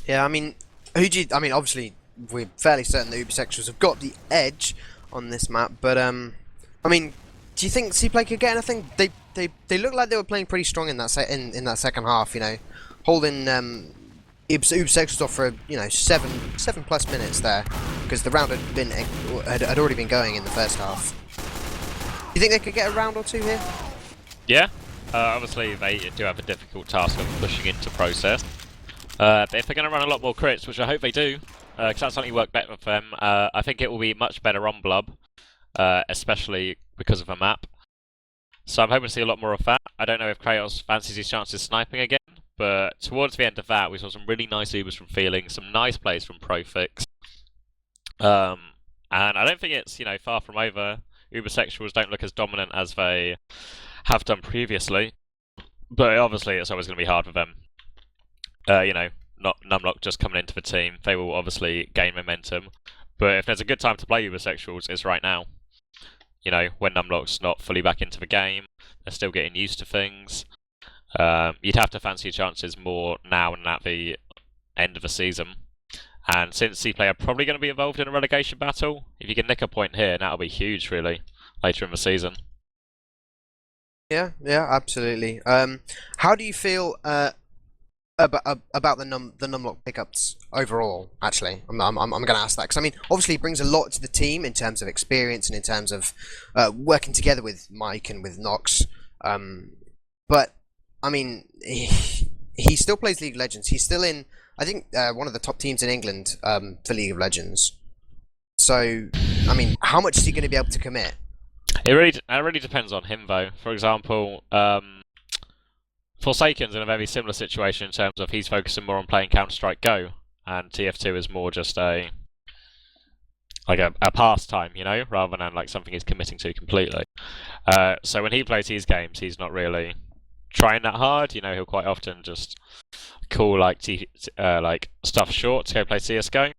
Yeah, I mean, I mean, obviously, we're fairly certain the Übersexuals have got the edge on this map, but I mean, do you think CPLAY could get anything? They look like they were playing pretty strong in that in that second half. You know, holding Übersexuals off for seven plus minutes there, because the round had already been going in the first half. Do you think they could get a round or two here? Yeah, obviously they do have a difficult task of pushing into process. But if they're going to run a lot more crits, which I hope they do, because that's something work better for them, I think it will be much better on Blub, especially because of the map. So I'm hoping to see a lot more of that. I don't know if Kratos fancies his chances sniping again, but towards the end of that, we saw some really nice Ubers from Feeling, some nice plays from Profix. And I don't think it's, far from over. Übersexuals don't look as dominant as they have done previously, but obviously it's always going to be hard for them. Not Numlock just coming into the team, they will obviously gain momentum. But if there's a good time to play Übersexuals, it's right now. When Numlock's not fully back into the game, they're still getting used to things. You'd have to fancy your chances more now and at the end of the season. And since CPLAY are probably going to be involved in a relegation battle, if you can nick a point here, that'll be huge, really, later in the season. Yeah, absolutely. How do you feel about the Numlock pickups overall? Actually, I'm going to ask that because I mean, obviously, he brings a lot to the team in terms of experience and in terms of working together with Mike and with Nox. But I mean, he still plays League of Legends. He's still in, I think, one of the top teams in England for League of Legends. So, I mean, how much is he going to be able to commit? It really depends on him, though. For example, Forsaken's in a very similar situation in terms of he's focusing more on playing Counter-Strike Go, and TF2 is more just a pastime, rather than like something he's committing to completely. So when he plays his games, he's not really trying that hard. He'll quite often just call like stuff short to go play CS:GO.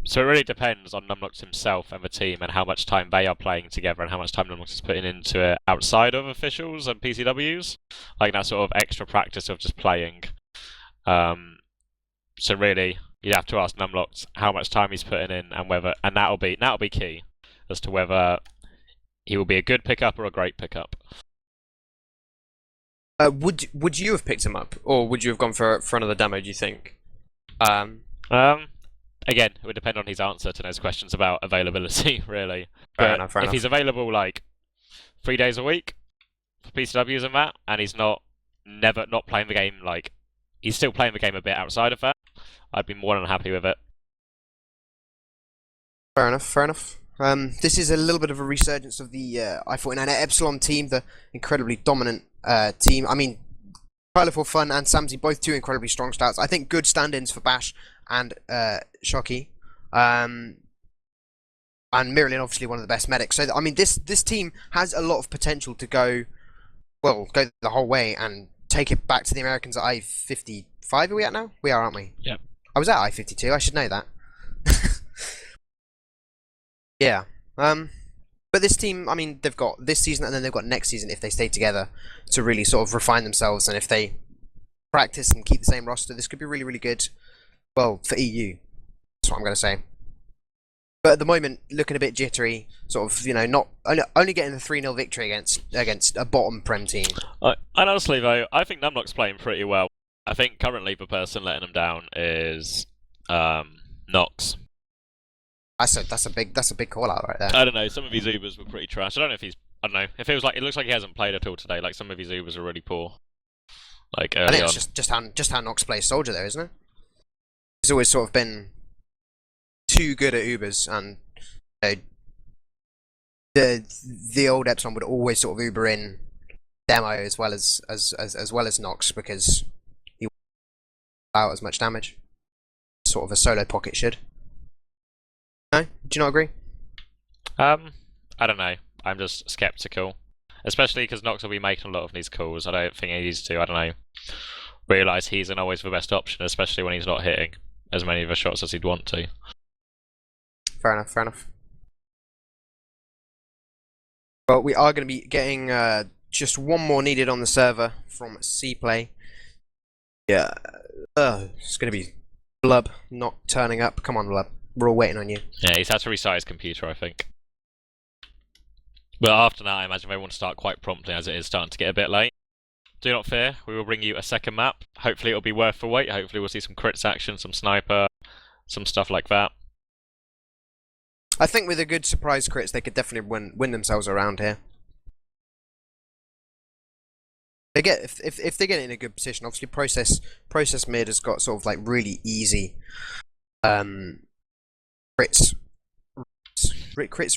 So it really depends on Numlox himself and the team and how much time they are playing together and how much time Numlox is putting into it outside of officials and PCWs. Like that sort of extra practice of just playing. So really, you'd have to ask Numlox how much time he's putting in and that'll be key as to whether he will be a good pickup or a great pickup. Would you have picked him up, or would you have gone for another demo? Do you think? Again, it would depend on his answer to those questions about availability, really. Fair enough. If he's available like 3 days a week for PCWs and that, and he's not playing the game, like he's still playing the game a bit outside of that, I'd be more than happy with it. Fair enough. This is a little bit of a resurgence of the I49 Epsilon team, the incredibly dominant team. I mean, Tyler for Fun and Samsy, both two incredibly strong starts. I think good stand-ins for Bash and Shocky. And Miralin, obviously one of the best medics. So, I mean, this team has a lot of potential to go the whole way and take it back to the Americans at I-55. Are we at now? We are, aren't we? Yep. I was at I-52. I should know that. Yeah. But this team, I mean, they've got this season and then they've got next season if they stay together to really sort of refine themselves, and if they practice and keep the same roster, this could be really, really good. Well, for EU, that's what I'm going to say. But at the moment, looking a bit jittery, sort of, not only getting the 3-0 victory against a bottom Prem team. And honestly, though, I think Numlock's playing pretty well. I think currently the person letting them down is Nox. That's a big call out right there. I don't know. Some of his Ubers were pretty trash. I don't know if he's. I don't know. It feels like it looks like he hasn't played at all today. Like some of his Ubers are really poor. Like early I think on. it's just how Nox plays Soldier, though, isn't it? He's always sort of been too good at Ubers, and the old Epsilon would always sort of Uber in demo as well as Nox, because he won't allow as much damage. Sort of a solo pocket should. No? Do you not agree? I don't know. I'm just skeptical. Especially because Nox will be making a lot of these calls. I don't think he needs to, I don't know, realise he's always the best option, especially when he's not hitting as many of the shots as he'd want to. Fair enough. Well, we are going to be getting just one more needed on the server from CPLAY. Yeah. It's gonna be Blub not turning up. Come on, Blub. We're all waiting on you. Yeah, he's had to restart his computer, I think. But after that, I imagine they want to start quite promptly, as it is starting to get a bit late. Do not fear, we will bring you a second map. Hopefully it'll be worth the wait. Hopefully we'll see some crits action, some sniper, some stuff like that. I think with a good surprise crits, they could definitely win themselves around here. They get if they get in a good position. Obviously, process mid has got sort of like really easy crits,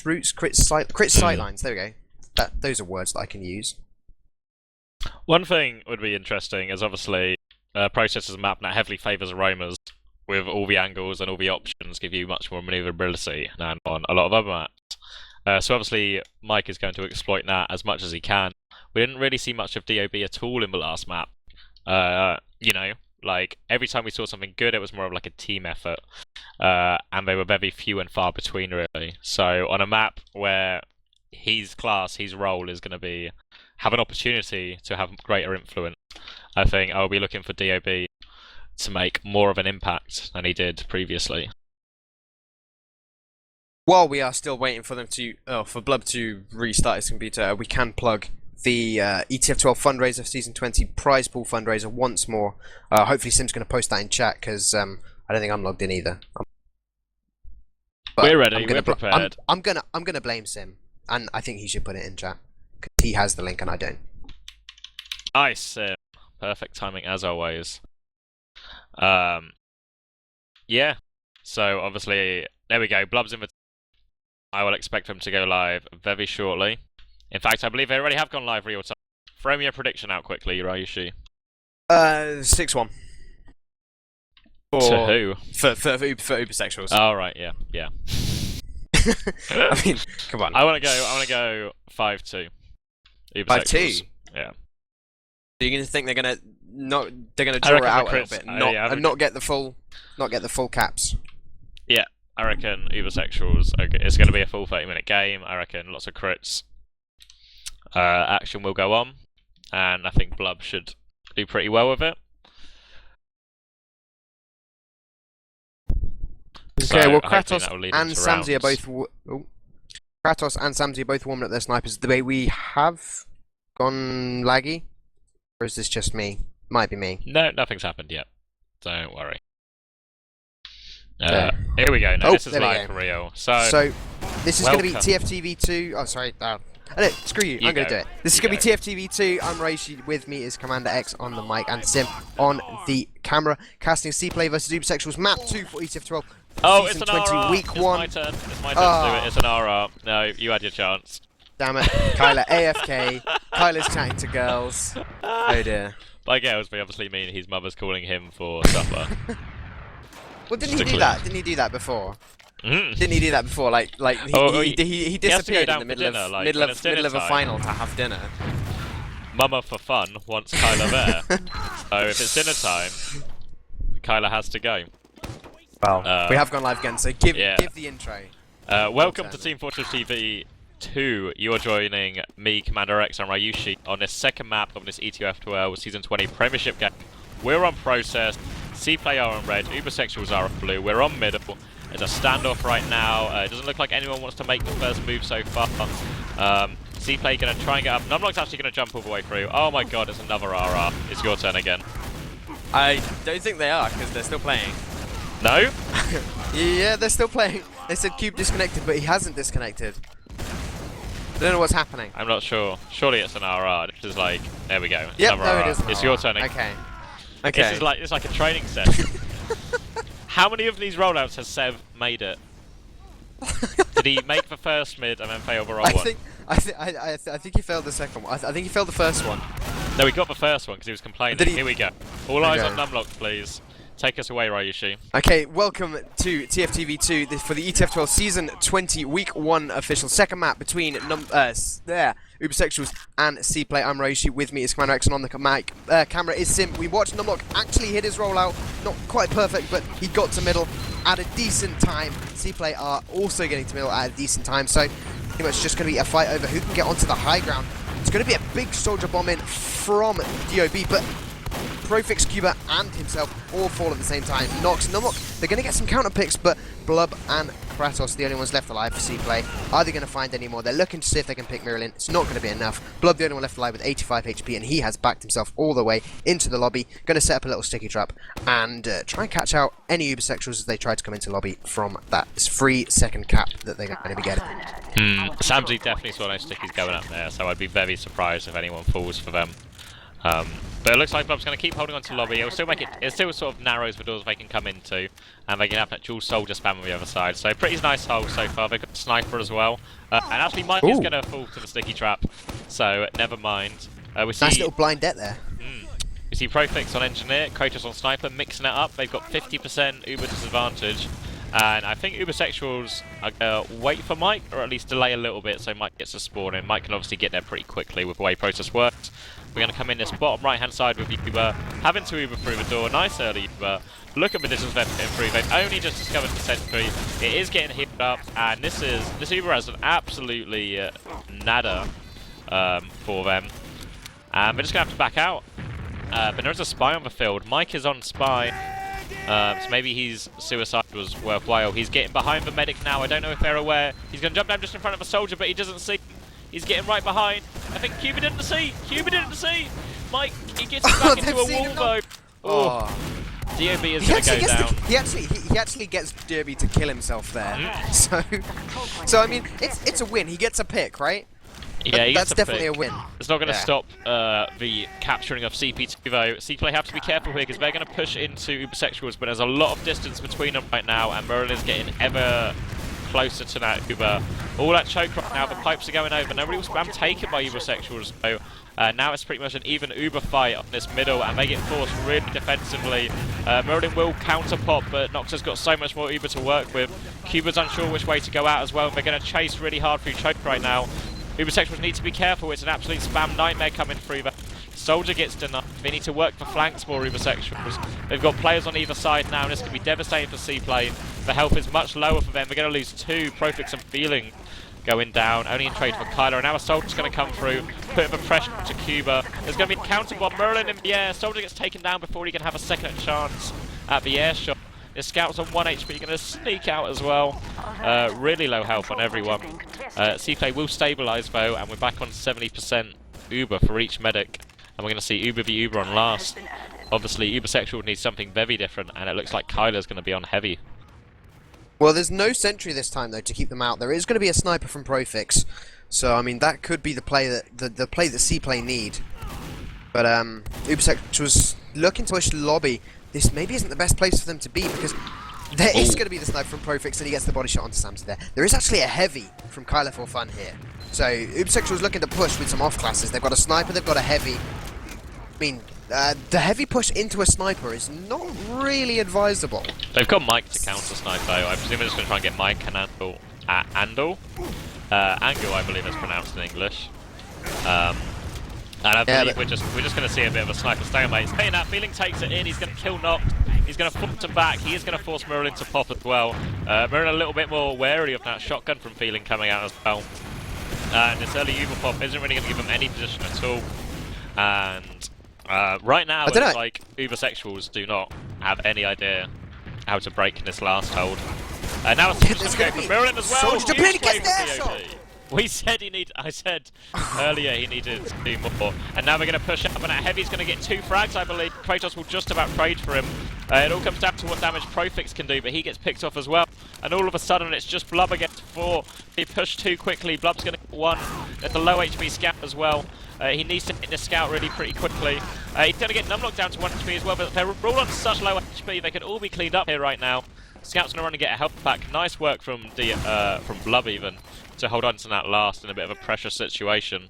roots, crits sightlines. There we go. Those are words that I can use. One thing would be interesting is obviously Processor's map now heavily favours aromas, with all the angles and all the options give you much more maneuverability than on a lot of other maps. So obviously Mike is going to exploit that as much as he can. We didn't really see much of DOB at all in the last map. You know, like every time we saw something good, it was more of like a team effort, and they were very few and far between, really. So on a map where his class, his role is going to have an opportunity to have greater influence, I think I'll be looking for DOB to make more of an impact than he did previously. While we are still waiting for them to, for Blub to restart his computer, we can plug the ETF2L fundraiser for Season 20 prize pool fundraiser once more. Hopefully Sim's going to post that in chat, because I don't think I'm logged in either. We're ready, we're prepared. I'm gonna blame Sim, and I think he should put it in chat, because he has the link and I don't. Nice, Sim. Perfect timing as always. Yeah, so obviously, there we go, Blub's in the... I will expect them to go live very shortly. In fact, I believe they already have gone live real time. Throw me a prediction out quickly, Ryushi. 6-1. To who? For Übersexuals. Oh, right, yeah. I mean, come on. I want to go 5-2. Übersexuals. 5-2? Yeah. So you're gonna think they're gonna draw it out a little bit, and not get the full caps. Yeah, I reckon Übersexuals. It's going to be a full 30-minute game. I reckon lots of crits. Action will go on, and I think Blub should do pretty well with it. Okay, so well, Kratos and Samsy are both. Kratos and Samsy are both warming up their snipers. The way we have gone laggy, or is this just me? Might be me. No, nothing's happened yet. Don't worry. Here we go. No, this is live for real. So this is going to be TFTV2. Oh, sorry. No, screw you. I'm going to do it. This is going to be TFTV2. I'm Ryushi. With me is CommanderX on the mic and Sim on the camera. Casting CPLAY versus Übersexuals map 2 for ETF2L. Oh, it's an 20 RR. week 1. It's my turn to do it. It's an RR. No, you had your chance. Damn it. Kyla AFK. Kyla's chatting to girls. Oh dear. By girls, we obviously mean his mother's calling him for supper. Well, didn't he do that? Didn't he do that before? Mm. Didn't he do that before? Like he disappeared in the middle of a final to have dinner. Mama for fun wants Kyla there. So if it's dinner time, Kyla has to go. Well, we have gone live again, so give the intro. Welcome to Team Fortress TV 2. You are joining me, CommanderX, and Ryushi on this second map of this ETF2L Season 20 Premiership game. We're on Process, CPLAY are on red, Übersexuals are on blue, we're on middle. There's a standoff right now. It doesn't look like anyone wants to make the first move so far. CPLAY going to try and get up. Numlock's actually going to jump all the way through. Oh my god, it's another RR. It's your turn again. I don't think they are, because they're still playing. No? Yeah, they're still playing. They said Cube disconnected, but he hasn't disconnected. I don't know what's happening. I'm not sure. Surely it's an RR. This is like, there we go. Yep, no, it is. It's your turn again. Okay. This is like, it's like a training session. How many of these rollouts has Sev made it? Did he make the first mid and then fail the roll one? I think he failed the second one. I think he failed the first one. No, he got the first one because he was complaining. Here we go. All eyes on Numlock, please. Take us away, Ryushi. Okay, welcome to TFTV2 for the ETF2L Season 20 Week 1 official second map between Übersexuals and CPLAY. I'm Ryushi, with me is CommanderX, and on the mic camera is Sim. We watched Numlock actually hit his rollout, not quite perfect, but he got to middle at a decent time. CPLAY are also getting to middle at a decent time, so pretty much just going to be a fight over who can get onto the high ground. It's going to be a big soldier bomb in from DOB, but Profix, Cuba, and himself all fall at the same time. Nox, Numlock, they're going to get some counter picks, but Blub and Kratos, the only ones left alive for CPLAY. Are they going to find any more? They're looking to see if they can pick Miralin. It's not going to be enough. Blub, the only one left alive with 85 HP, and he has backed himself all the way into the lobby. Going to set up a little sticky trap and try and catch out any Übersexuals as they try to come into lobby from that free second cap that they're going to be getting. Samsy definitely saw no stickies going up there, so I'd be very surprised if anyone falls for them. But it looks like Blub's going to keep holding on to lobby. It'll still make it still sort of narrows the doors they can come into, and they can have that dual soldier spam on the other side. So pretty nice hold so far. They've got sniper as well, and actually Mike is going to fall to the sticky trap. So never mind. We see Nice little blind debt there. We see Profix on engineer, Kratos on sniper, mixing it up. They've got 50% Uber disadvantage. And I think Übersexuals are going to wait for Mike, or at least delay a little bit so Mike gets a spawn in. Mike can obviously get there pretty quickly with the way process works. We're going to come in this bottom right hand side with Uber, having to Uber through the door. Nice early Uber. Look at the distance they've improved. They've only just discovered the sentry. It is getting hit up, and this Uber has an absolutely nada for them. And they're just going to have to back out. But there is a spy on the field. Mike is on spy. So maybe his suicide was worthwhile. He's getting behind the medic now. I don't know if they're aware. He's going to jump down just in front of a soldier, but he doesn't see. He's getting right behind. I think Cuba didn't see. Cuba didn't see. Mike, he gets back into a wall though. Oh. DOB is going to go down. He actually gets Derby to kill himself there. So I mean, it's a win. He gets a pick, right? Yeah, that's definitely a win. It's not going to stop the capturing of CP2 though. CPLAY have to be careful here because they're going to push into Übersexuals, but there's a lot of distance between them right now, and Merlin is getting ever closer to that Uber. All that choke right now, the pipes are going over. Nobody will spam taken by Übersexuals though. Now it's pretty much an even Uber fight on this middle, and they get forced really defensively. Merlin will counter pop, but Nox has got so much more Uber to work with. Cuba's unsure which way to go out as well. They're going to chase really hard through choke right now. Übersexuals need to be careful. It's an absolute spam nightmare coming through. The soldier gets denied. They need to work the flanks more, Übersexuals. They've got players on either side now, and this could be devastating for CPLAY. The health is much lower for them. They're going to lose two. Profix and Feeling going down, only in trade for Kyler. And now a soldier's going to come through, put the pressure to Cuba. There's going to be a counter bomb. Merlin in the air. Soldier gets taken down before he can have a second chance at the air shot. The scout's on 1 HP, going to sneak out as well. Really low health on everyone. CPLAY will stabilise though, and we're back on 70% Uber for each medic. And we're going to see Uber v Uber on last. Obviously, Übersexual needs something very different, and it looks like Kyler's going to be on heavy. Well, there's no sentry this time though to keep them out. There is going to be a sniper from Profix, so I mean that could be the play that the play that CPLAY need. But Übersexual was looking to push lobby. This maybe isn't the best place for them to be because there is going to be the sniper from Profix and he gets the body shot onto Samsy there. There is actually a heavy from Kyler for fun here. So Übersexual is looking to push with some off classes. They've got a sniper, they've got a heavy. I mean, the heavy push into a sniper is not really advisable. They've got Mike to counter snipe though. I presume they're just going to try and get Mike and Andal. Angle, I believe it's pronounced in English. And I believe we're just going to see a bit of a sniper stalemate. Saying that, Feeling takes it in. He's going to kill Nox. He's going to force him back. He is going to force Merlin to pop as well. Merlin a little bit more wary of that shotgun from Feeling coming out as well. And this early Uber pop isn't really going to give him any position at all. And right now, it looks like Übersexuals do not have any idea how to break this last hold. Now it's going to go for Merlin as well. We said I said earlier he needed to do more. And now we're going to push up, and Heavy's going to get 2 frags, I believe. Kratos will just about trade for him. It all comes down to what damage Profix can do, but he gets picked off as well. And all of a sudden, it's just Blub against 4. He pushed too quickly. Blub's going to get 1. There's a low HP scout as well. He needs to hit the scout really pretty quickly. He's going to get Numlock down to 1 HP as well, but they're all on such low HP, they could all be cleaned up here right now. Scout's going to run and get a health pack. Nice work from Blub even to hold on to that last in a bit of a pressure situation.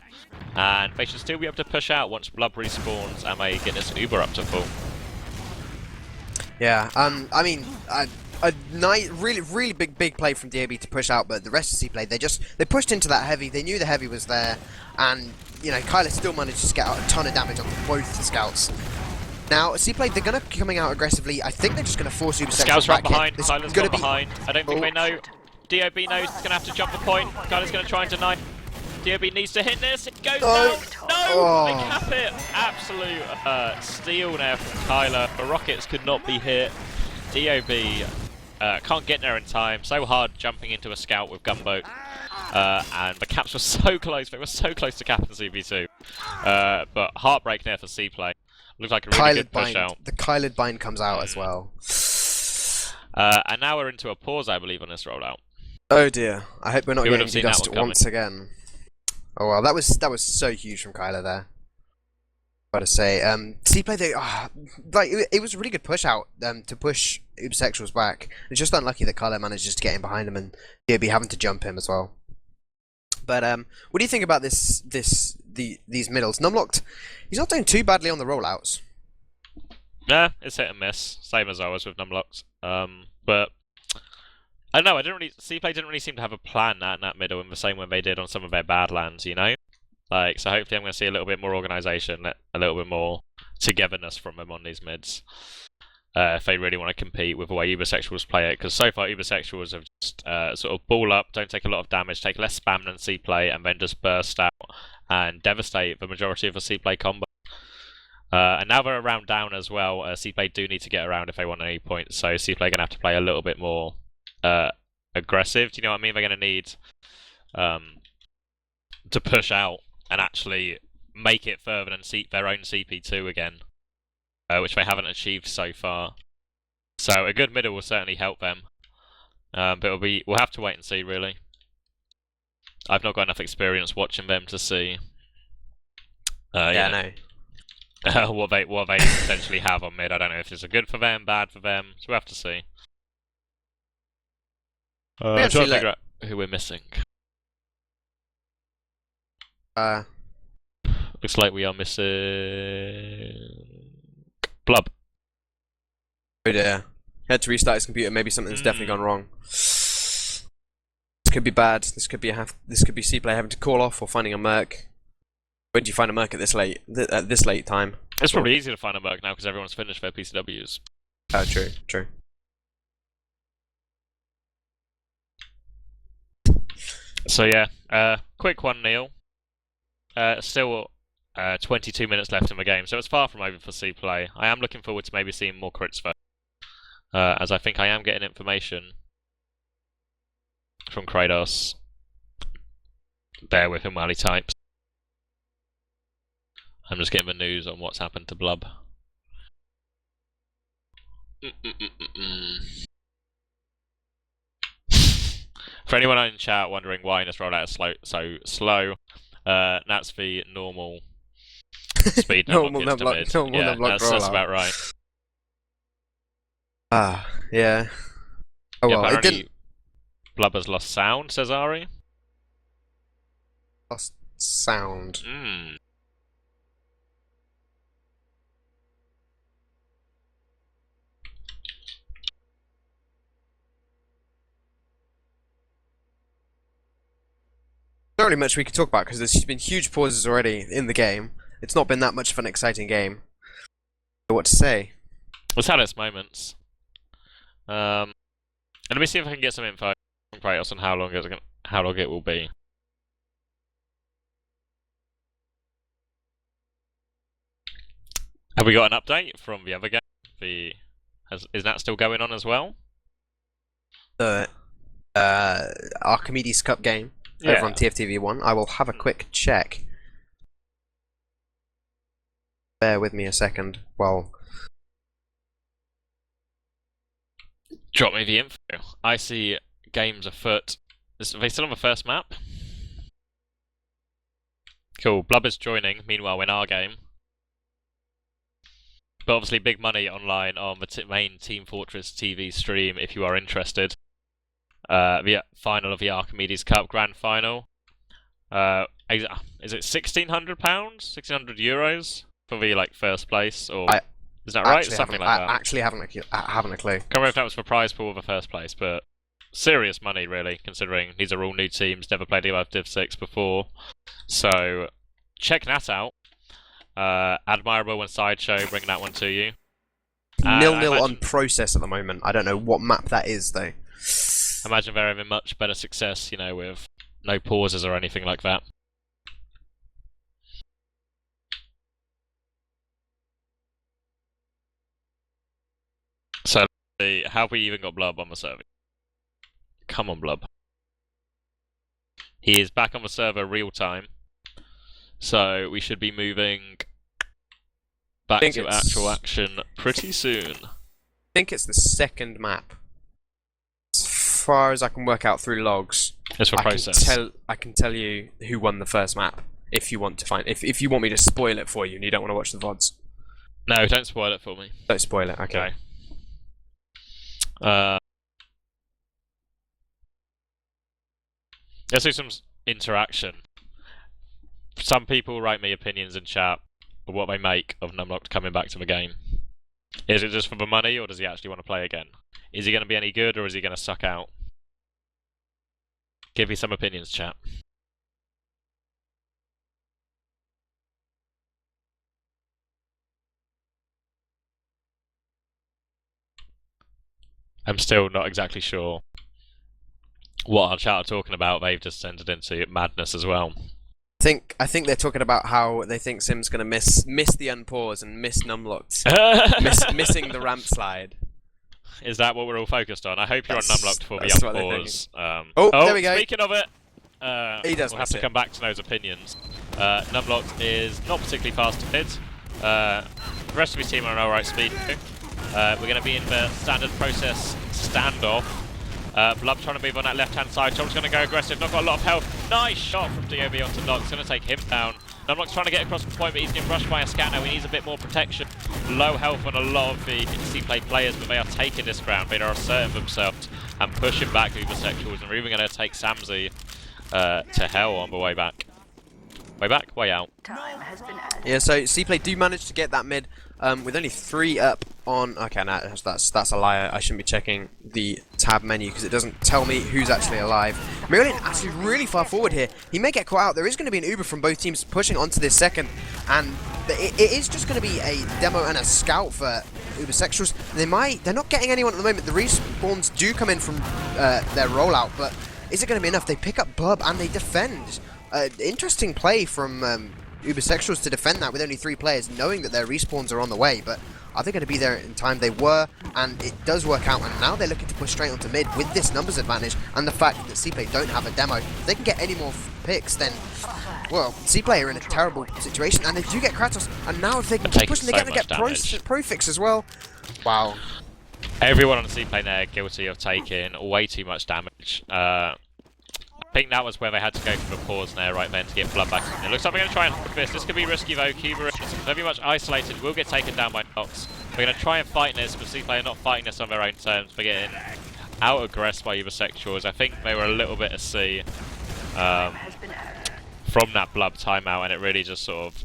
And they should still be able to push out once Blub respawns and they get this Uber up to full. Yeah, I mean, a nice, really big play from DAB to push out, but the rest of CPLAY, they pushed into that heavy. They knew the heavy was there, and you know, Kyler still managed to get out a ton of damage on both the scouts. Now, CPLAY, they're going to be coming out aggressively. I think they're just going to force Übersexuals Scouts right back behind. in. Kyler's got behind. I don't think they know. DOB knows he's going to have to jump the point. Kyler's going to try and deny. DOB needs to hit this. It goes Oh. down. No! Oh. They cap it. Absolute steal there from Kyler. The rockets could not be hit. DOB can't get there in time. So hard jumping into a scout with gunboat. And the caps were so close. They were so close to capping CP2. But heartbreak there for CPLAY. Looks like a really good push out. The Kylid bind comes out as well. And now we're into a pause, I believe, on this rollout. Oh dear. I hope we're not We would getting have seen that degusted one once again. Oh well, that was so huge from Kyler there. Gotta say, CPLAY, it was a really good push out to push Übersexuals back. It's just unlucky that Kyler manages to get in behind him and DOB having to jump him as well. But what do you think about these middles? Numlocked, he's not doing too badly on the rollouts. Nah, it's hit and miss, same as I was with Numlocked. But I don't know. CPLAY didn't really seem to have a plan in that middle in the same way they did on some of their Badlands, you know. Like, so hopefully I'm going to see a little bit more organisation, a little bit more togetherness from them on these mids. If they really want to compete with the way Übersexuals play it, because so far Übersexuals have just sort of ball up, don't take a lot of damage, take less spam than CPLAY, and then just burst out and devastate the majority of the CPLAY combo. And now they're around down as well. CPLAY do need to get around if they want any points, so CPLAY are going to have to play a little bit more aggressive. Do you know what I mean? They're going to need to push out and actually make it further than their own CP2 again, which they haven't achieved so far. So a good middle will certainly help them, but we'll have to wait and see. Really, I've not got enough experience watching them to see. No. what they potentially have on mid. I don't know if it's a good for them, bad for them. So we'll have to see. I'm trying to figure out who we're missing. Looks like we are missing Blub. Oh dear. He had to restart his computer. Maybe something's definitely gone wrong. This could be bad. This could be CPLAY having to call off or finding a merc. Where do you find a merc at this late time? It's probably easy to find a merc now because everyone's finished their PCWs. Oh, true. So yeah, quick one, Neil. Still 22 minutes left in the game, so it's far from over for CPLAY. I am looking forward to maybe seeing more crits though, as I think I am getting information from Kratos. Bear with him while he types. I'm just getting the news on what's happened to Blub. For anyone in chat wondering why this rollout is so slow, that's the normal speed. normal that's rollout. about right. Yeah. Oh yeah, well, it didn't. Blub has lost sound, says Ari. Lost sound. Not really much we could talk about because there's been huge pauses already in the game. It's not been that much of an exciting game. What to say? It's had its moments. And let me see if I can get some info from Kratos on how long it will be. Have we got an update from the other game? Is that still going on as well? The Archimedes Cup game. Over on TFTV1. I will have a quick check. Bear with me a second. Well, drop me the info. I see games afoot. Are they still on the first map? Cool. Blub is joining. Meanwhile, in our game. But obviously, big money online on the main Team Fortress TV stream if you are interested. The final of the Archimedes Cup Grand Final. Is it £1,600? €1,600 for the first place, or is that right? Something like that. I actually haven't a clue. Can't remember if that was for prize pool or the first place, but serious money really, considering these are all new teams, never played above Div 6 before. So check that out. Admirable and Sideshow bring that one to you. 0-0 on process at the moment. I don't know what map that is though. I imagine they're having much better success, with no pauses or anything like that. See, have we even got Blub on the server? Come on, Blub. He is back on the server real time. So we should be moving back to actual action pretty soon. I think it's the second map. As far as I can work out through logs. It's for process. I can tell you who won the first map. If you want to find, if you want me to spoil it for you and you don't want to watch the VODs. No, don't spoil it for me. Don't spoil it, okay. Let's do some interaction. Some people write me opinions in chat of what they make of Numlocked coming back to the game. Is it just for the money, or does he actually want to play again? Is he going to be any good, or is he going to suck out? Give me some opinions, chat. I'm still not exactly sure what our chat are talking about. They've just entered into madness as well. I think they're talking about how they think Sim's gonna miss the unpause and miss Numlocked, missing the ramp slide. Is that what we're all focused on? I hope you're on Numlocked for the unpause. There we go. Speaking of it, he does we'll have to come back to those opinions. Numlocked is not particularly fast to hit. The rest of his team are on alright speed. We're going to be in the standard process standoff. Blub trying to move on that left-hand side. Tom's going to go aggressive. Not got a lot of health. Nice shot from DOB onto Nox. It's going to take him down. Numlock's trying to get across the point, but he's getting rushed by a scat now. He needs a bit more protection. Low health on a lot of the CPLAY players, but they are taking this ground. They are asserting themselves and pushing back Übersexuals, and we're even going to take Samzy to hell on the way back. Way back, way out. Yeah, so CPLAY do manage to get that mid with only 3 up on... Okay, no, that's a liar. I shouldn't be checking the tab menu because it doesn't tell me who's actually alive. Merlin actually really far forward here. He may get caught out. There is going to be an Uber from both teams pushing onto this second, and it is just going to be a demo and a scout for Übersexuals. They're not getting anyone at the moment. The respawns do come in from their rollout, but is it going to be enough? They pick up Bub and they defend. Interesting play from Übersexuals to defend that with only 3 players, knowing that their respawns are on the way, but are they going to be there in time? They were, and it does work out, and now they're looking to push straight onto mid with this numbers advantage, and the fact that CPLAY don't have a demo. If they can get any more picks, then, well, CPLAY are in a terrible situation, and they do get Kratos, and now if they can keep pushing, they're going to get Profix as well. Wow. Everyone on the CPLAY there guilty of taking way too much damage. I think that was where they had to go for the pause there right then to get Blood back in. It looks like we're going to try and hold this. This could be risky though. Cuba is very much isolated. Will get taken down by Nox. We're going to try and fight this, but CPLAY are not fighting this on their own terms. They're getting out-aggressed by Übersexuals. I think they were a little bit at sea from that Blood timeout, and it really just sort of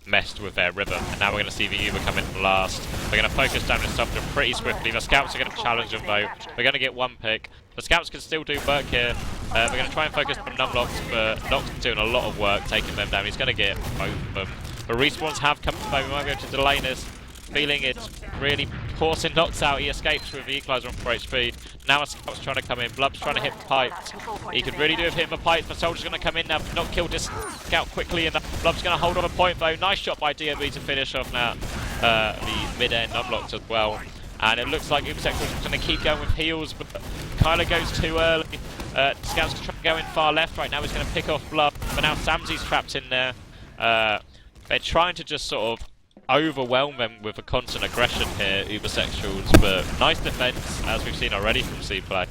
messed with their rhythm. And now we're going to see the Uber come in last. We're going to focus down this stuff pretty swiftly. The scouts are going to challenge them though. We're going to get 1 pick. The scouts can still do work here. We're going to try and focus on Numlocked, but Nox doing a lot of work taking them down. He's going to get both of them. The respawns have come by. We might be able to delay this. Feeling it's really forcing Nox out. He escapes with the equaliser on 4 HP. Now a scout's trying to come in. Blub's trying to hit the pipes. He could really do with hitting the pipes. The soldier's going to come in now. Not kill this scout quickly. And Blub's going to hold on a point though. Nice shot by DOB to finish off now the mid-end Numlocked as well. And it looks like Übersexuals is going to keep going with heals, but Kyler goes too early. Scouts can try to go in far left right now. He's going to pick off Blub, but now Samzy's trapped in there. They're trying to just sort of overwhelm them with a constant aggression here, Übersexuals, but nice defense, as we've seen already from CPLAY.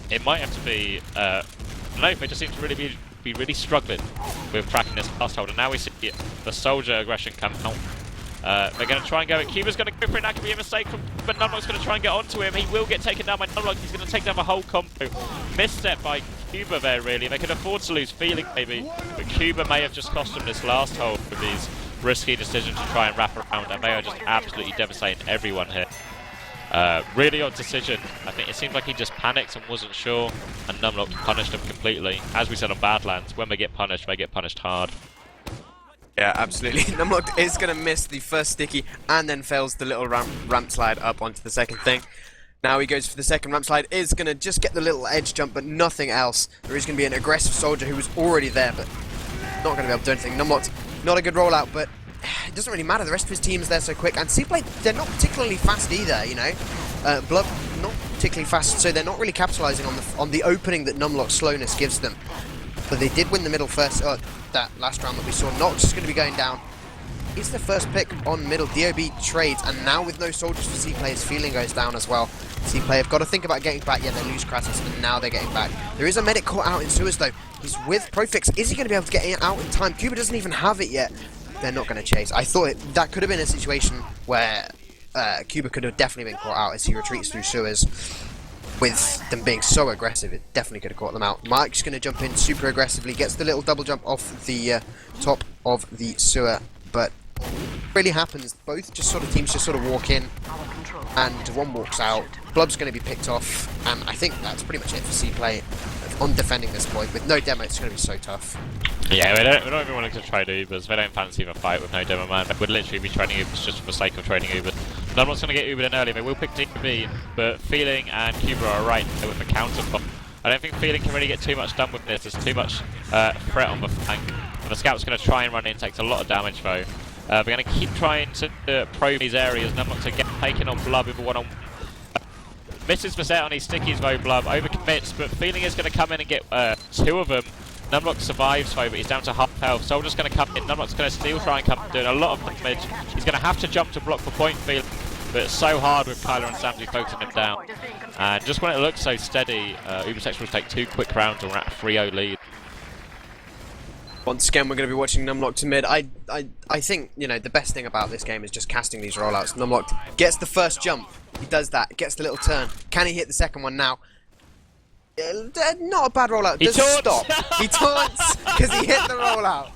It might have to be... no, they just seem to really be really struggling with tracking this last hold, and now we see the soldier aggression come out. They're going to try and go it. Cuba's going to go for it. That could be a mistake from... But Numlock's going to try and get onto him. He will get taken down by Numlock. He's going to take down the whole combo. Misstep by Cuba there, really. They could afford to lose feeling, maybe. But Cuba may have just cost them this last hold with these risky decisions to try and wrap around. And they are just absolutely devastating everyone here. Really odd decision. I think it seemed like he just panicked and wasn't sure. And Numlock punished him completely. As we said on Badlands, when they get punished hard. Yeah, absolutely. Numlocked is going to miss the first sticky and then fails the little ramp slide up onto the second thing. Now he goes for the second ramp slide, is going to just get the little edge jump, but nothing else. There is going to be an aggressive soldier who was already there, but not going to be able to do anything. Numlocked, not a good rollout, but it doesn't really matter. The rest of his team's there so quick, and CPLAY, they're not particularly fast either. You know, Blood not particularly fast, so they're not really capitalising on the opening that Numlock's slowness gives them. But they did win the middle first. That last round that we saw, Nox is going to be going down. He's the first pick on middle. DOB trades, and now with no soldiers for CPLAY, his feeling goes down as well. CPLAY have got to think about getting back. Yeah, they lose Kratos, but now they're getting back. There is a medic caught out in sewers though. He's with Profix. Is he going to be able to get it out in time? Cuba doesn't even have it yet. They're not going to chase. I thought that could have been a situation where Cuba could have definitely been caught out as he retreats through sewers. With them being so aggressive, it definitely could have caught them out. Mike's going to jump in super aggressively, gets the little double jump off the top of the sewer, but really happens, both teams just sort of walk in, and one walks out. Blub's going to be picked off, and I think that's pretty much it for CPLAY on defending this point. With no demo, it's going to be so tough. Yeah, we don't even want to trade Ubers. They don't fancy a fight with no demo man. They would literally be trading Ubers just for the sake of trading Ubers. No one's going to get Ubered in early. They will pick DB, but Feeling and Cuba are right there with the counter pop. I don't think Feeling can really get too much done with this. There's too much threat on the flank. And the scout's going to try and run in, takes a lot of damage though. We're going to keep trying to probe these areas. Numlock to get taken on Blub with a one-on-one. Misses the set on his stickies though, Blub. Overcommits, but Feeling is going to come in and get two of them. Numlock survives though, but he's down to half health. Soldier's going to come in. Numlock's going to still try and come, doing a lot of damage. He's going to have to jump to block for point Feeling, but it's so hard with Kyler and Samsy focusing him down. And just when it looks so steady, Übersexuals take 2 quick rounds and we're at a 3-0 lead. Once again, we're going to be watching Numlock to mid. I think, you know, the best thing about this game is just casting these rollouts. Numlock gets the first jump. He does that. Gets the little turn. Can he hit the second one now? Not a bad rollout. Does stop. He taunts because he hit the rollout.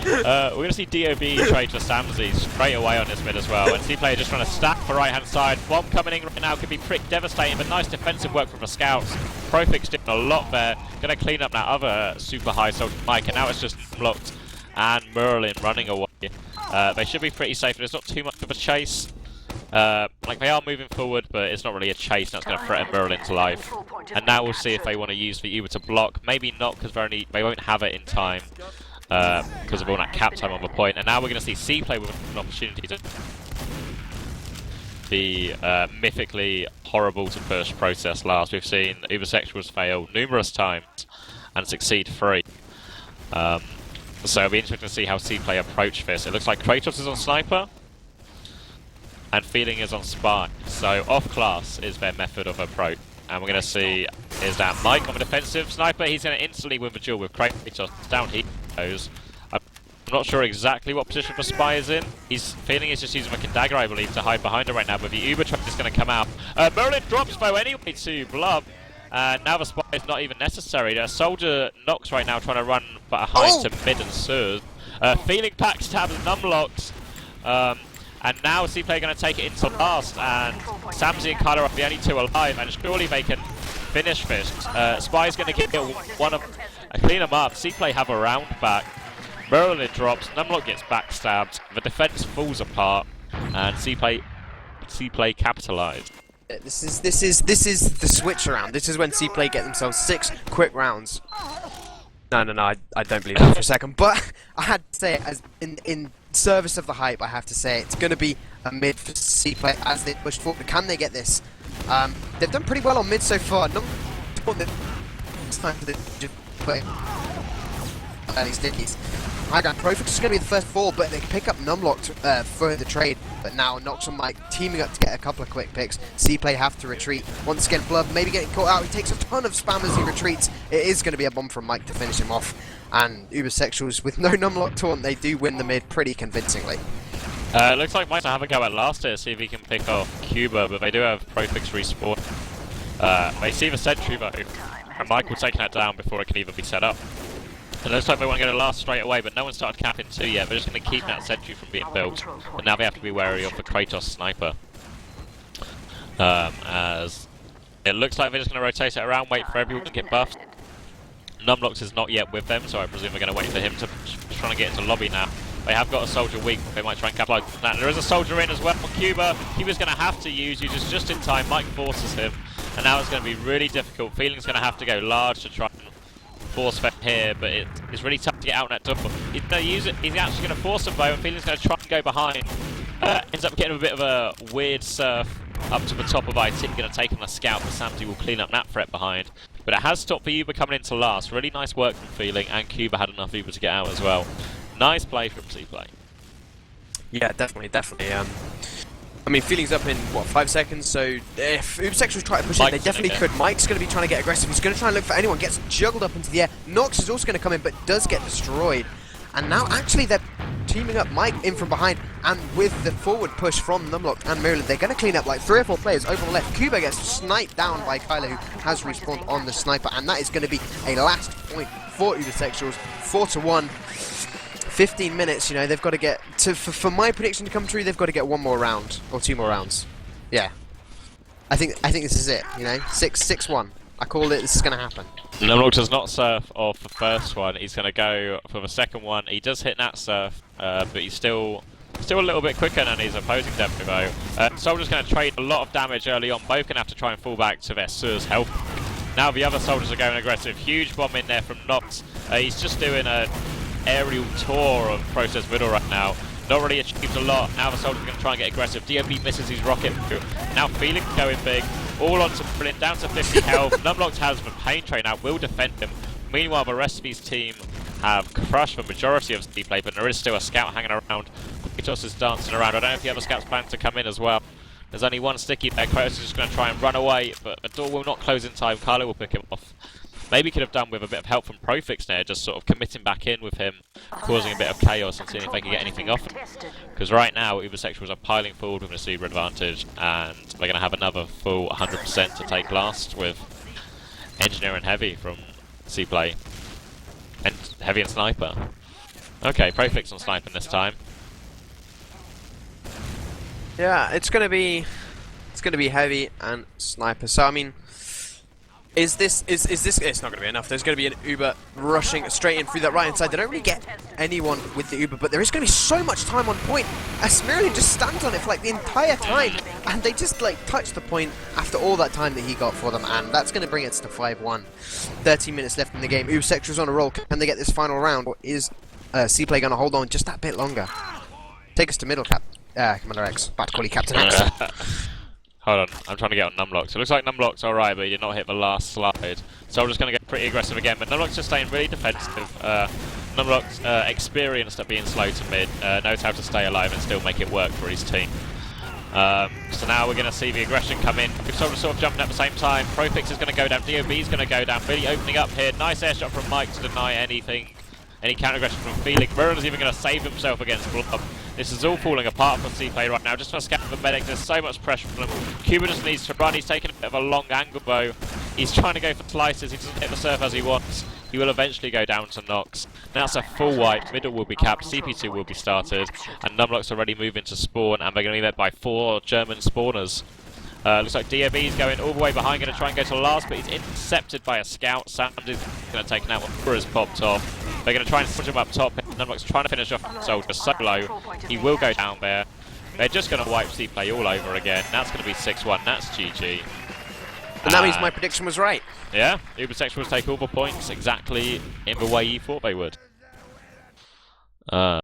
We're going to see DOB trade for Samsy straight away on this mid as well. And CPLAY just trying to stack for right hand side. Bomb coming in right now could be pretty devastating, but nice defensive work from the scouts. Profix doing a lot there. Going to clean up that other super high soldier Mike, and now it's just blocked. And Merlin running away. They should be pretty safe. There's not too much of a chase. Like they are moving forward, but it's not really a chase that's going to threaten Merlin's life. And now we'll see if they want to use the Uber to block. Maybe not, because they won't have it in time because of all that cap time on the point. And now we're going to see CPLAY with an opportunity to the mythically horrible to push process last. We've seen Übersexuals fail numerous times and succeed 3. So it'll be interesting to see how CPLAY approach this. It looks like Kratos is on Sniper and Feeling is on Spy. So off class is their method of approach. And we're going to see, is that Mike on the defensive Sniper? He's going to instantly win the duel with Kratos. Down he goes. I'm not sure exactly what position the Spy is in. Feeling is just using a dagger, I believe, to hide behind her right now, but the Uber trade is going to come out. Merlin drops bow anyway to Blub. And now the Spy is not even necessary. The Soldier knocks right now, trying to run behind to mid and Surs. Feeling packs tabs and numlocks. And now CPLAY are going to take it into last, and Samsy and Kyler are the only 2 alive, and surely they can finish this. Spy's going to get one of clean them up. CPLAY have a round back. Merlin drops, Numlock gets backstabbed, the defense falls apart, and CPLAY capitalized. This is the switch around. This is when CPLAY get themselves 6 quick rounds. No, I don't believe that for a second. But I had to say it as in service of the hype. I have to say it's going to be a mid for CPLAY as they push forward. Can they get this? They've done pretty well on mid so far. Not it's time for the play early stickies. Profix is going to be the first fall, but they can pick up Numlock for the trade. But now Nox and Mike teaming up to get a couple of quick picks. CPLAY have to retreat. Once again, Blood maybe getting caught out. He takes a ton of spam as he retreats. It is going to be a bomb from Mike to finish him off. And Übersexuals with no Numlock taunt, they do win the mid pretty convincingly. Looks like Mike's going to have a go at last here, see if he can pick off Cuba, but they do have Profix respawn. They see the sentry though, and Mike will take that down before it can even be set up. It looks like they want to go to last straight away, but no one started capping 2 yet. They're just going to keep that sentry from being built. But now they have to be wary of the Kratos Sniper. As it looks like they're just going to rotate it around, wait for everyone to get buffed. Numlocks is not yet with them, so I presume they're going to wait for him to trying to get into lobby now. They have got a soldier weak, they might try and capitalize on that. There is a soldier in as well for Cuba. Cuba's going to have to use Users just in time. Mike forces him, and now it's going to be really difficult. Feeling's going to have to go large to try and force fed here, but it's really tough to get out on that double. He's going to use it. He's actually going to force a bow, and Feeling's going to try and go behind. Ends up getting a bit of a weird surf up to the top of IT. Going to take on a scout, but Samsy will clean up that threat behind. But it has stopped for Uber coming into last. Really nice work from Feeling, and Cuba had enough Uber to get out as well. Nice play from CPLAY. Yeah, definitely. I mean, Feeling's up in, what, 5 seconds, so if Übersexuals try to push in, they definitely could. Mike's going to be trying to get aggressive, he's going to try and look for anyone, gets juggled up into the air. Nox is also going to come in, but does get destroyed. And now, actually, they're teaming up Mike in from behind, and with the forward push from Numlock and Maryland, they're going to clean up like 3 or 4 players over on the left. Cuba gets sniped down by Kyler, who has respawned on the sniper, and that is going to be a last point for Übersexuals, 4-1. 15 minutes, you know, they've got to get to, for my prediction to come true, they've got to get 1 more round, or 2 more rounds. Yeah. I think this is it, you know, 6-1. I call it, this is going to happen. Numlock does not surf off the first one, he's going to go for the second one. He does hit that surf, but he's still a little bit quicker than his opposing demo though. Soldier's going to trade a lot of damage early on, both going to have to try and fall back to their Sur's health. Now the other soldiers are going aggressive, huge bomb in there from Nox. He's just doing a aerial tour of Process Middle right now. Not really achieved a lot. Now the soldier's going to try and get aggressive. DOB misses his rocket. Now Feeling going big. All on to Brilliant, down to 50 health. Numlock has the Pain Train now, will defend him. Meanwhile, the rest of his team have crushed the majority of CPLAY, but there is still a scout hanging around. Kratos is dancing around. I don't know if the other scouts plan to come in as well. There's only one sticky there. Kratos is just going to try and run away, but the door will not close in time. Carlo will pick him off. Maybe could have done with a bit of help from Profix there, just sort of committing back in with him, causing a bit of chaos and seeing if they can get anything off him. Because right now, Übersexuals are piling forward with a super advantage, and they're going to have another full 100% to take last with Engineer and Heavy from CPLAY. And Heavy and Sniper. Okay, Profix on Sniping this time. Yeah, it's gonna be Heavy and Sniper. So I mean, is this? It's not gonna be enough. There's gonna be an Uber rushing straight in through that right hand side. They don't really get anyone with the Uber, but there is gonna be so much time on point. Asmirian just stands on it for like the entire time, and they just like touch the point after all that time that he got for them, and that's gonna bring it to 5-1. 13 minutes left in the game. Übersexuals on a roll. Can they get this final round, or is CPLAY gonna hold on just that bit longer? Take us to middle, CommanderX. About to call you Captain X. Hold on, I'm trying to get on Numlock. So it looks like Numlock's alright, but he did not hit the last slide. So I'm just going to get pretty aggressive again, but Numlock's just staying really defensive. Numlock's experienced at being slow to mid, knows how to stay alive and still make it work for his team. So now we're going to see the aggression come in. We've sort of jumping at the same time. Profix is going to go down, DOB's going to go down, really opening up here. Nice airshot from Mike to deny anything. Any counter-aggression from Feeling. Merlin's even going to save himself against Blob. This is all falling apart for CPLAY right now. Just for scout the medic, there's so much pressure from him. Cuba just needs to run. He's taking a bit of a long angle bow. He's trying to go for slices. He doesn't hit the surf as he wants. He will eventually go down to Nox. Now it's a full wipe. Middle will be capped. CP2 will be started. And Numlock's already moving to spawn. And they're going to be met by 4 German spawners. Looks like DOB is going all the way behind, going to try and go to last, but he's intercepted by a scout. Sand is going to take an out one. Has popped off. They're going to try and push him up top. Numlock's trying to finish off Soldier so low. He will go down there. They're just going to wipe CPLAY all over again. That's going to be 6-1. That's GG. And that means my prediction was right. Yeah, Übersexuals take all the points exactly in the way you thought they would. Now,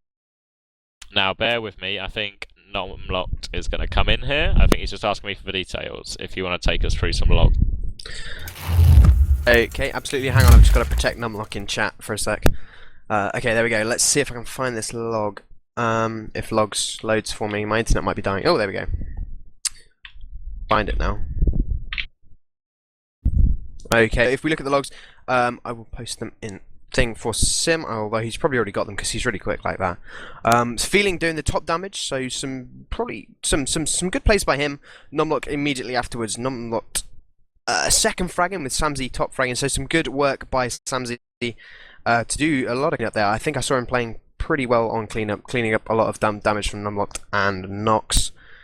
bear with me. I think Numlock is going to come in here. I think he's just asking me for the details. If you want to take us through some log. Okay, absolutely. Hang on, I've just got to protect Numlock in chat for a sec. Okay, there we go. Let's see if I can find this log. If logs loads for me. My internet might be dying. Oh, there we go. Find it now. Okay, if we look at the logs, I will post them in thing for Sim, although he's probably already got them because he's really quick like that. Feeling doing the top damage, so some good plays by him. Numlock immediately afterwards. Numlock second fragging with Samsy top fragging, so some good work by Samsy to do a lot of cleanup there. I think I saw him playing pretty well on cleaning up a lot of damage from Numlock and Nox.